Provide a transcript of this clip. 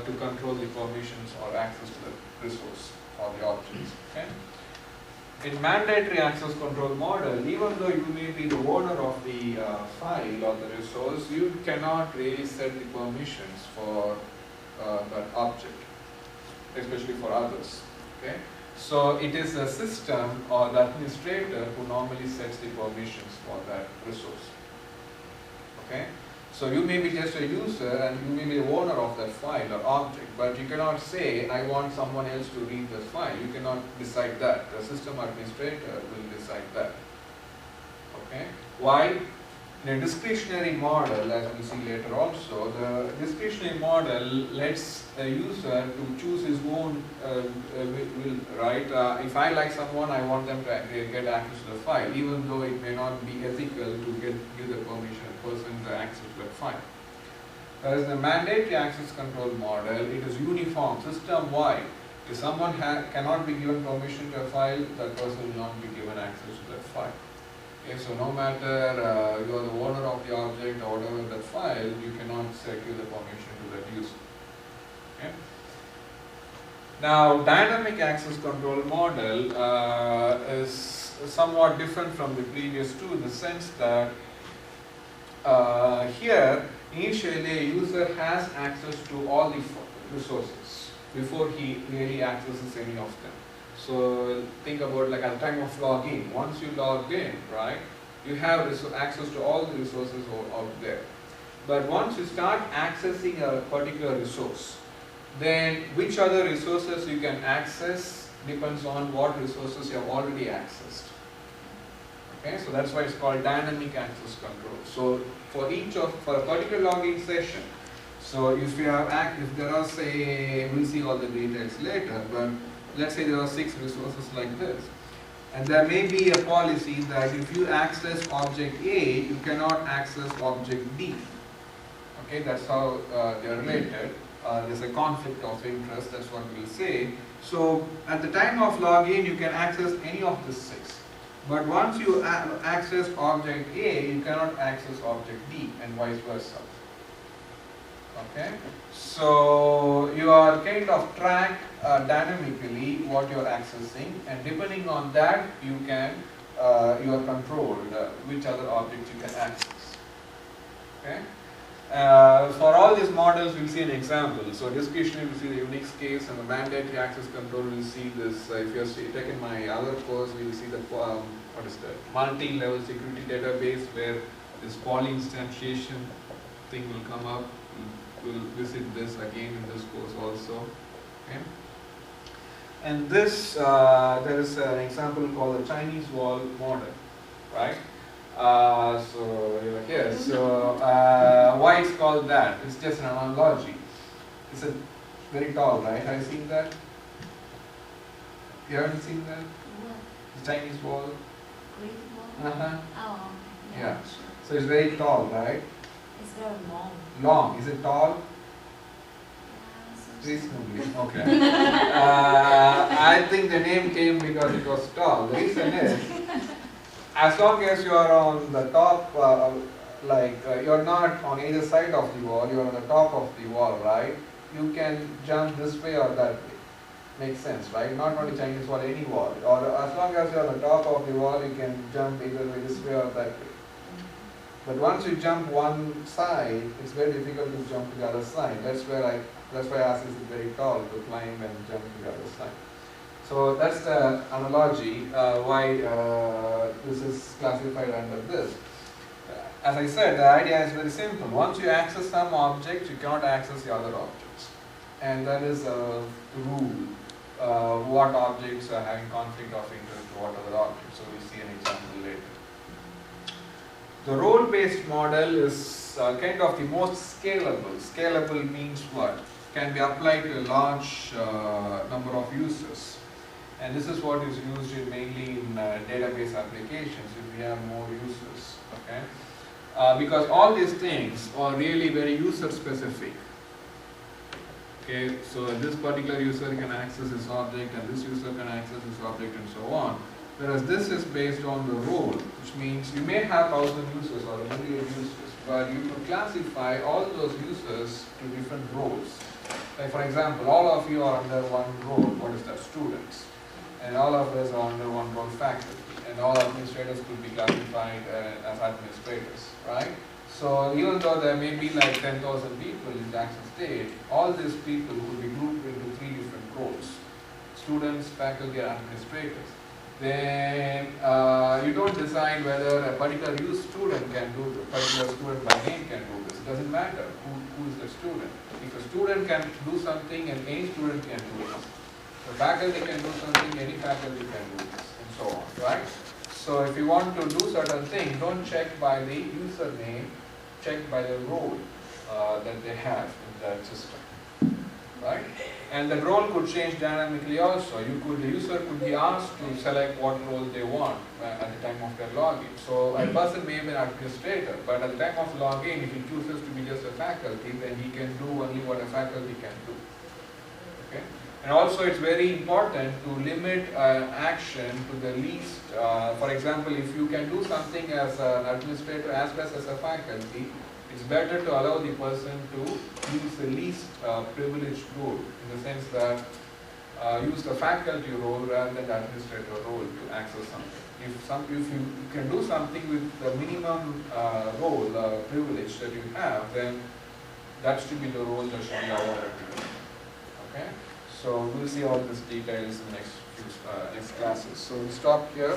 to control the permissions or access to the resource or the objects. Okay? In mandatory access control model, even though you may be the owner of the file or the resource, you cannot really set the permissions for that object, especially for others. Okay? So it is the system or the administrator who normally sets the permissions for that resource. Okay? So you may be just a user and you may be the owner of that file or object, but you cannot say, I want someone else to read this file. You cannot decide that. The system administrator will decide that. Okay? Why? In a discretionary model, as we'll see later also, the discretionary model lets a user to choose his own will, right? If I like someone, I want them to get access to the file, even though it may not be ethical to give the permission a person to access to that file. Whereas the mandatory access control model, it is uniform, system-wide. If someone cannot be given permission to a file, that person will not be given access to that file. Okay, so no matter you are the owner of the object or whatever that file, you cannot give the permission to that user. Okay? Now, dynamic access control model is somewhat different from the previous two in the sense that here, initially a user has access to all the resources before he really accesses any of them. So think about like at the time of login. Once you log in, right, you have access to all the resources out there. But once you start accessing a particular resource, then which other resources you can access depends on what resources you have already accessed. Okay, so that's why it's called dynamic access control. So for a particular login session, so if you have if there are, say, we'll see all the details later, but let's say there are 6 resources like this, and there may be a policy that if you access object A, you cannot access object B. Okay, that's how they are related. There's a conflict of interest, that's what we'll say. So at the time of login, you can access any of the 6. But once you access object A, you cannot access object B, and vice versa. Okay, so you are kind of track dynamically what you are accessing, and depending on that, you are controlled which other objects you can access. Okay. For all these models, we'll see an example. So discretionary, we'll see the Unix case, and the mandatory access control, we'll see this. If you have taken my other course, we'll see the what is that multi-level security database, where this poly-instantiation thing will come up. We'll visit this again in this course also. Okay. And this, there is an example called the Chinese wall model, right? So you're here. So why it's called that? It's just an analogy. It's a very tall, right? Have you seen that? You haven't seen that? The Chinese wall. Great wall. Oh, yeah. Sure. So it's very tall, right? It's very long. Long. Is it tall? So Reasonably. Okay. I think the name came because it was tall. The reason is, as long as you are on the top, you're not on either side of the wall, you're on the top of the wall, right? You can jump this way or that way. Makes sense, right? Not only Chinese wall, any wall. Or as long as you're on the top of the wall, you can jump either way, this way or that way. But once you jump one side, it's very difficult to jump to the other side. That's why I asked, is it very tall to climb and jump to the other side? So that's the analogy why this is classified under this. As I said, the idea is very simple. Once you access some objects, you cannot access the other objects. And that is a rule. What objects are having conflict of interest to what other objects. So we'll see an example later. The role-based model is kind of the most scalable. Scalable means what? Can be applied to a large number of users. And this is what is used mainly in database applications if we have more users. Okay? Because all these things are really very user-specific. Okay, so this particular user can access this object, and this user can access this object, and so on. Whereas this is based on the role, which means you may have 1,000 users or 1 million users, but you could classify all those users to different roles. Like for example, all of you are under one role, what is that, students. And all of us are under one role, faculty. And all administrators could be classified as administrators, right? So even though there may be like 10,000 people in Jackson State, all these people could be grouped into 3 different roles: students, faculty, and administrators. Then you don't decide whether a particular student can do this, particular student by name can do this. It doesn't matter who is the student. If a student can do something, and any student can do this. The faculty can do something, any faculty can do this, and so on, right? So if you want to do certain things, don't check by the username, check by the role that they have in that system, right? And the role could change dynamically also. The user could be asked to select what role they want at the time of their login. So a person may be an administrator, but at the time of login, if he chooses to be just a faculty, then he can do only what a faculty can do. Okay? And also it's very important to limit action to the least. For example, if you can do something as an administrator as well as a faculty, it's better to allow the person to use the least privileged role, in the sense that use the faculty role rather than the administrator role to access something. If you can do something with the minimum role privilege that you have, then that should be the role that should be allowed to do. Okay? So we'll see all these details in next classes. So we'll stop here.